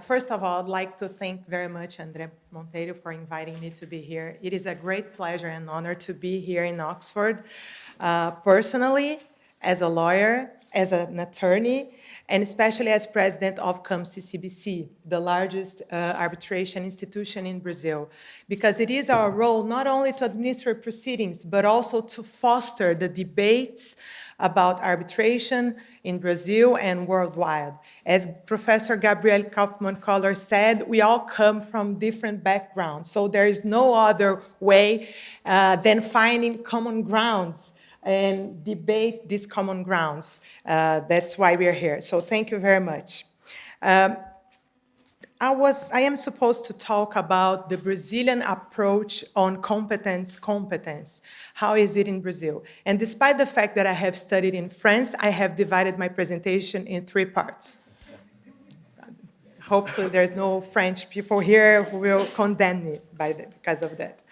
First of all, I'd like to thank very much André Monteiro for inviting me to be here. It is a great pleasure and honor to be here in Oxford, personally, as a lawyer, as an attorney, and especially as president of CAMCCBC, the largest arbitration institution in Brazil, because it is our role not only to administer proceedings, but also to foster the debates about arbitration in Brazil and worldwide. As Professor Gabrielle Kaufman-Koller said, we all come from different backgrounds, so there is no other way than finding common grounds and debate these common grounds. That's why we're here. So thank you very much. I am supposed to talk about the Brazilian approach on competence. How is it in Brazil? And despite the fact that I have studied in France, I have divided my presentation in 3 parts. Hopefully there's no French people here who will condemn me because of that.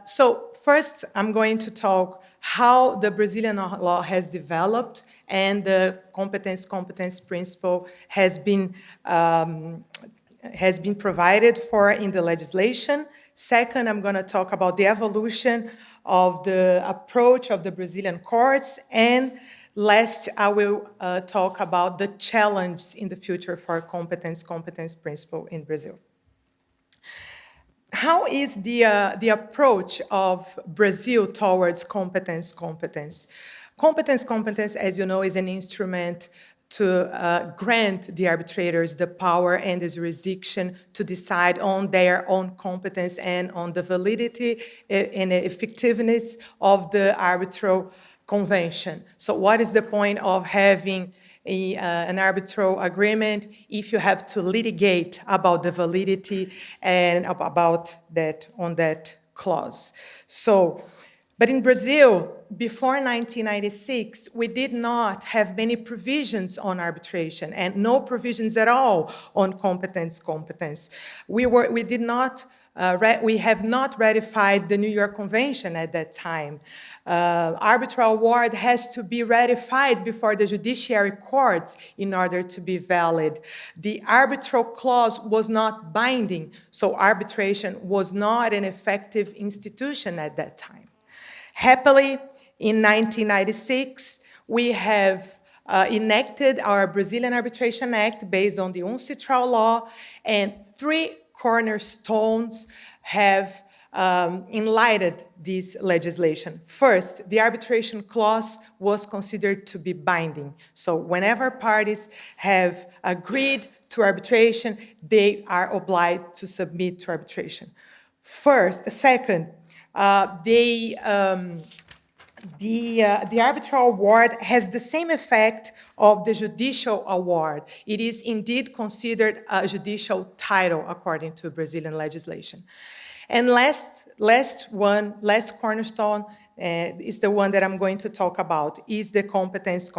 So first, I'm going to talk how the Brazilian law has developed and the competence principle has been provided for in the legislation. Second, I'm going to talk about the evolution of the approach of the Brazilian courts. And last, I will talk about the challenge in the future for competence principle in Brazil. How is the approach of Brazil towards competence? Competence, as you know, is an instrument to grant the arbitrators the power and the jurisdiction to decide on their own competence and on the validity and effectiveness of the arbitral convention. So what is the point of having an arbitral agreement if you have to litigate about the validity and about that on that clause? But in Brazil, before 1996, we did not have many provisions on arbitration and no provisions at all on competence. We have not ratified the New York Convention at that time. Arbitral award has to be ratified before the judiciary courts in order to be valid. The arbitral clause was not binding, so arbitration was not an effective institution at that time. Happily, in 1996, we have enacted our Brazilian Arbitration Act based on the UNCITRAL law, and 3 cornerstones have enlightened this legislation. First, the arbitration clause was considered to be binding. So whenever parties have agreed to arbitration, they are obliged to submit to arbitration. Second, the arbitral award has the same effect of the judicial award. It is indeed considered a judicial title according to Brazilian legislation. And last cornerstone is the one that I'm going to talk about, is the competence.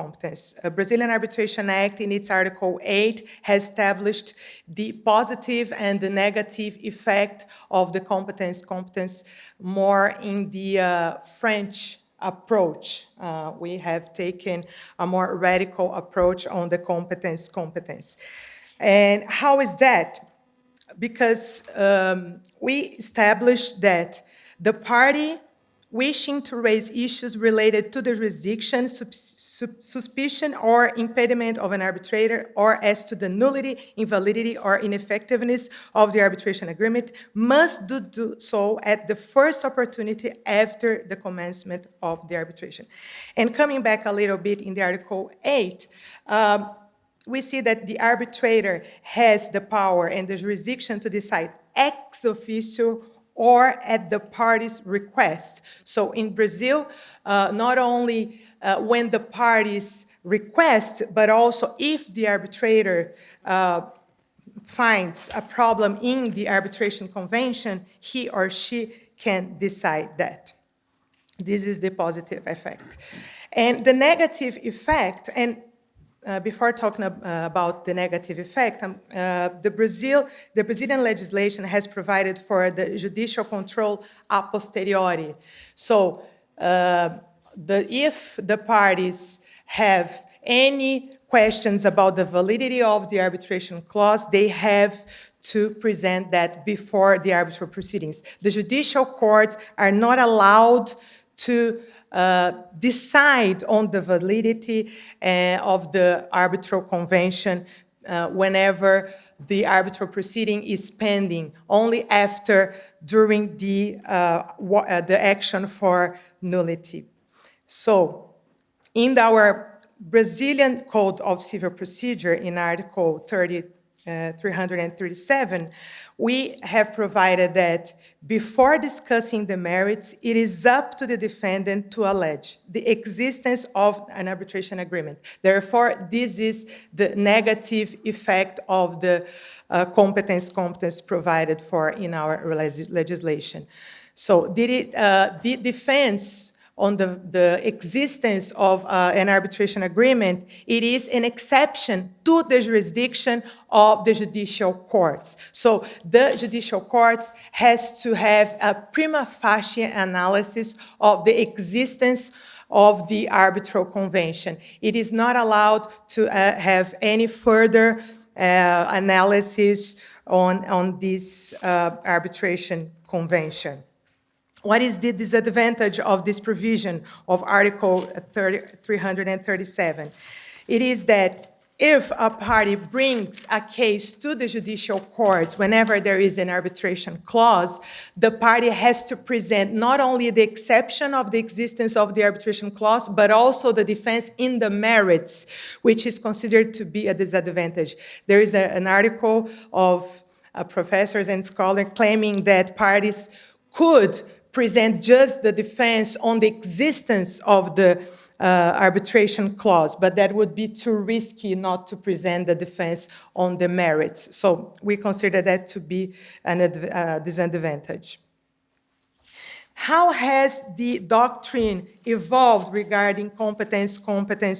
Brazilian Arbitration Act, in its Article 8, has established the positive and the negative effect of the competence more in the French approach. We have taken a more radical approach on the competence. And how is that? Because we established that the party wishing to raise issues related to the jurisdiction, suspicion, or impediment of an arbitrator, or as to the nullity, invalidity, or ineffectiveness of the arbitration agreement, must do so at the first opportunity after the commencement of the arbitration. And coming back a little bit in the Article 8, we see that the arbitrator has the power and the jurisdiction to decide ex officio or at the party's request. So in Brazil, not only when the parties request, but also if the arbitrator finds a problem in the arbitration convention, he or she can decide that. This is the positive effect. And the negative effect, and before talking about the negative effect, the Brazilian legislation has provided for the judicial control a posteriori. So if the parties have any questions about the validity of the arbitration clause, they have to present that before the arbitral proceedings. The judicial courts are not allowed to decide on the validity of the arbitral convention whenever the arbitral proceeding is pending, only after, during the action for nullity. So, in our Brazilian Code of Civil Procedure, in Article 337, we have provided that before discussing the merits, it is up to the defendant to allege the existence of an arbitration agreement. Therefore, this is the negative effect of the competence provided for in our legislation. So, the defense on the existence of an arbitration agreement, it is an exception to the jurisdiction of the judicial courts. So the judicial courts has to have a prima facie analysis of the existence of the arbitral convention. It is not allowed to have any further analysis on this arbitration convention. What is the disadvantage of this provision of Article 337? It is that if a party brings a case to the judicial courts whenever there is an arbitration clause, the party has to present not only the exception of the existence of the arbitration clause, but also the defense in the merits, which is considered to be a disadvantage. There is an article of professors and scholars claiming that parties could present just the defense on the existence of the arbitration clause, but that would be too risky not to present the defense on the merits. So we consider that to be a disadvantage. How has the doctrine evolved regarding competence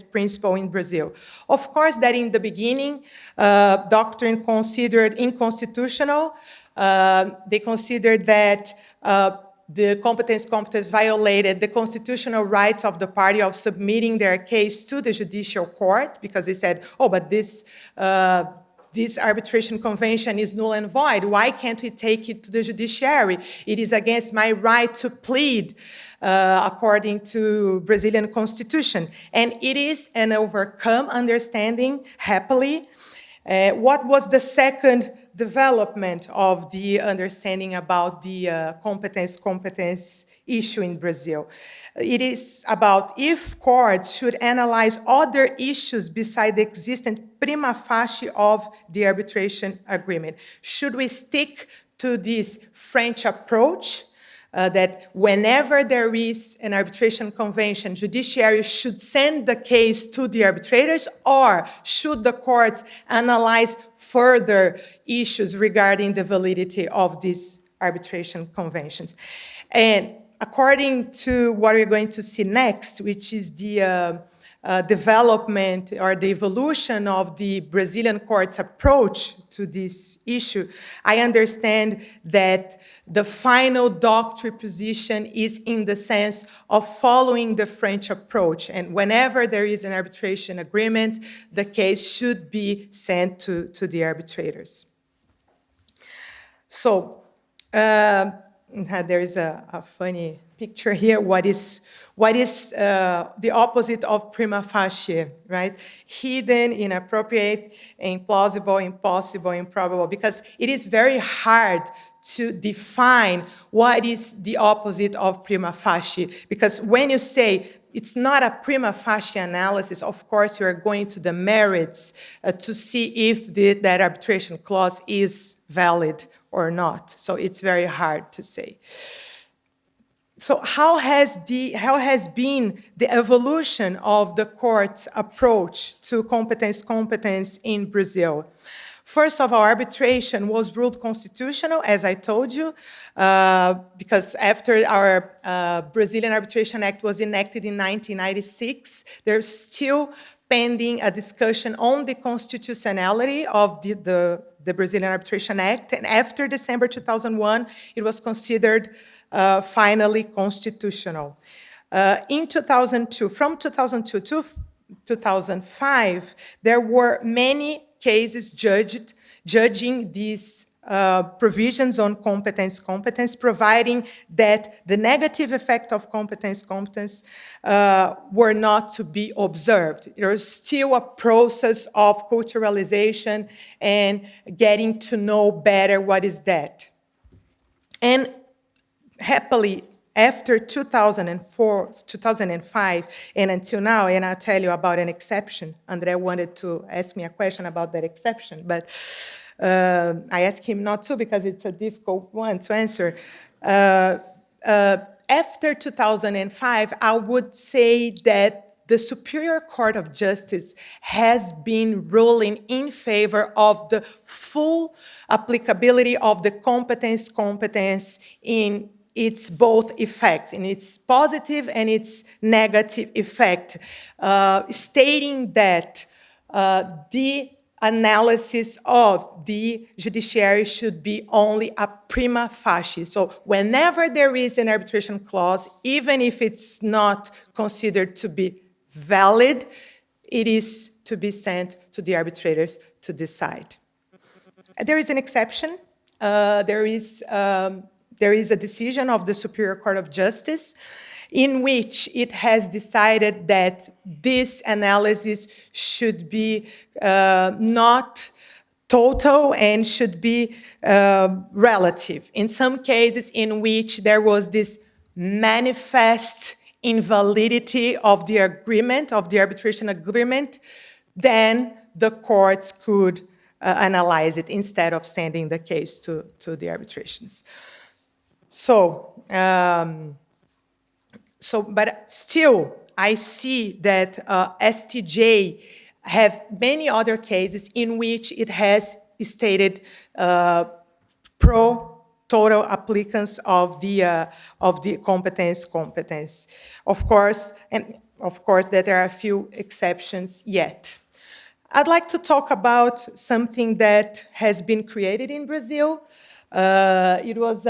principle in Brazil? Of course, that in the beginning, doctrine considered unconstitutional. They considered that the competence violated the constitutional rights of the party of submitting their case to the judicial court, because they said, oh, but this arbitration convention is null and void. Why can't we take it to the judiciary? It is against my right to plead according to Brazilian constitution. And it is an overcome understanding, happily. What was the second development of the understanding about the competence issue in Brazil? It is about if courts should analyze other issues beside the existent prima facie of the arbitration agreement. Should we stick to this French approach that whenever there is an arbitration convention, judiciary should send the case to the arbitrators, or should the courts analyze further issues regarding the validity of these arbitration conventions? And according to what we're going to see next, which is the development or the evolution of the Brazilian court's approach to this issue, I understand that the final doctrine position is in the sense of following the French approach. And whenever there is an arbitration agreement, the case should be sent to the arbitrators. So, there is a funny picture here. What is the opposite of prima facie, right? Hidden, inappropriate, implausible, impossible, improbable, because it is very hard to define what is the opposite of prima facie, because when you say it's not a prima facie analysis, of course you are going to the merits to see if that arbitration clause is valid or not. So it's very hard to say. So how has been the evolution of the court's approach to competence in Brazil? First of all, arbitration was ruled constitutional, as I told you, because after our Brazilian Arbitration Act was enacted in 1996, there's still pending a discussion on the constitutionality of the Brazilian Arbitration Act, and after December 2001, it was considered finally constitutional. In 2002, from 2002 to 2005, there were many cases judging these provisions on competence competence, providing that the negative effect of competence were not to be observed. There's still a process of culturalization and getting to know better what is that. And happily, after 2004, 2005, and until now, and I'll tell you about an exception. André wanted to ask me a question about that exception, but I asked him not to because it's a difficult one to answer. After 2005, I would say that the Superior Court of Justice has been ruling in favor of the full applicability of the competence in its both effects, in its positive and its negative effect, stating that the analysis of the judiciary should be only a prima facie. So whenever there is an arbitration clause, even if it's not considered to be valid, it is to be sent to the arbitrators to decide. There is an exception. There is a decision of the Superior Court of Justice in which it has decided that this analysis should be not total and should be relative. In some cases in which there was this manifest invalidity of the agreement, of the arbitration agreement, then the courts could analyze it instead of sending the case to the arbitrations. But still, I see that STJ have many other cases in which it has stated pro-total applicants of the competence. Of course, that there are a few exceptions yet. I'd like to talk about something that has been created in Brazil. It was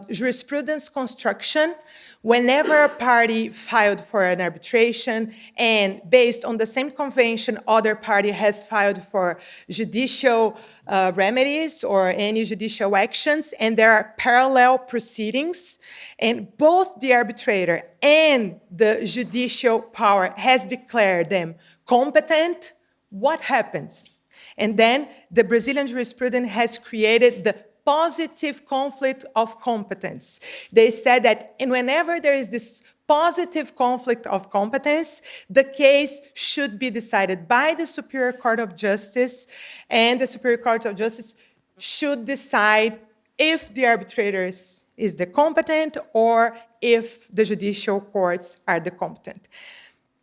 jurisprudence construction. Whenever a party filed for an arbitration and based on the same convention, other party has filed for judicial remedies or any judicial actions, and there are parallel proceedings, and both the arbitrator and the judicial power has declared them competent, what happens? And then the Brazilian jurisprudence has created the positive conflict of competence. They said that whenever there is this positive conflict of competence, the case should be decided by the Superior Court of Justice, and the Superior Court of Justice should decide if the arbitrators is the competent or if the judicial courts are the competent.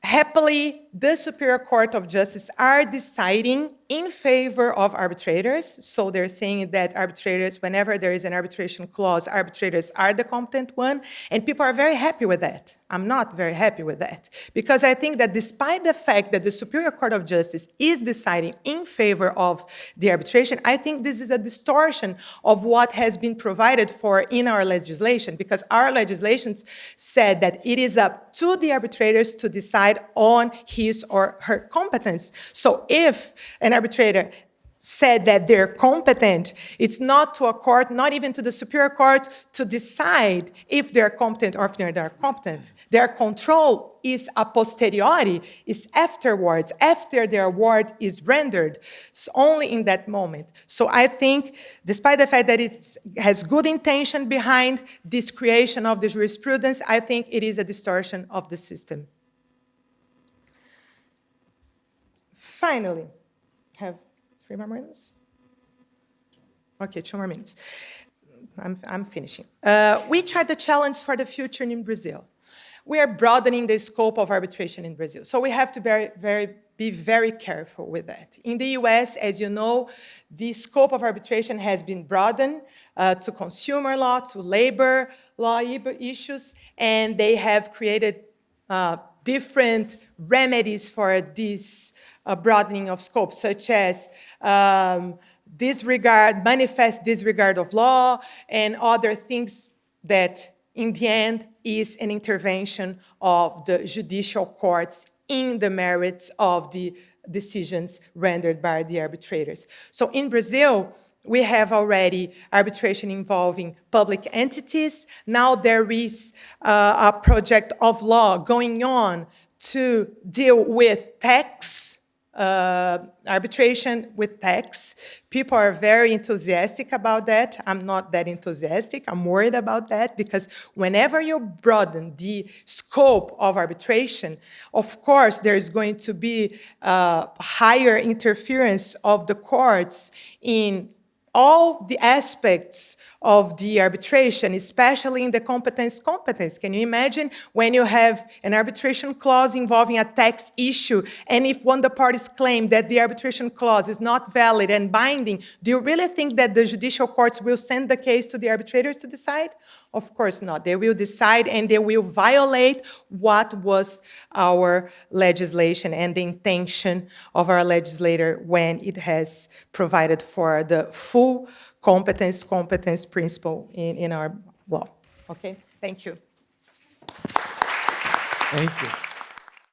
Happily, the Superior Court of Justice are deciding in favor of arbitrators. So they're saying that arbitrators, whenever there is an arbitration clause, arbitrators are the competent one. And people are very happy with that. I'm not very happy with that. Because I think that despite the fact that the Superior Court of Justice is deciding in favor of the arbitration, I think this is a distortion of what has been provided for in our legislation. Because our legislations said that it is up to the arbitrators to decide on his or her competence. So if an arbitrator said that they're competent, it's not to a court, not even to the Superior Court, to decide if they're competent or if they're not competent. Their control is a posteriori, is afterwards, after their award is rendered. It's only in that moment. So I think, despite the fact that it has good intention behind this creation of the jurisprudence, I think it is a distortion of the system. Finally, have 3 more minutes? Okay, 2 more minutes. I'm finishing. Which are the challenges for the future in Brazil? We are broadening the scope of arbitration in Brazil, so we have to be very careful with that. In the US, as you know, the scope of arbitration has been broadened to consumer law, to labor law issues, and they have created different remedies for this broadening of scope, such as manifest disregard of law, and other things that, in the end, is an intervention of the judicial courts in the merits of the decisions rendered by the arbitrators. So in Brazil, we have already arbitration involving public entities. Now there is a project of law going on to deal with tax, arbitration with tax. People are very enthusiastic about that. I'm not that enthusiastic. I'm worried about that because whenever you broaden the scope of arbitration, of course, there's going to be higher interference of the courts in all the aspects of the arbitration, especially in the competence competence. Can you imagine when you have an arbitration clause involving a tax issue, and if one of the parties claim that the arbitration clause is not valid and binding, do you really think that the judicial courts will send the case to the arbitrators to decide? Of course not. They will decide and they will violate what was our legislation and the intention of our legislator when it has provided for the full competence principle in our law. Okay? Thank you. Thank you.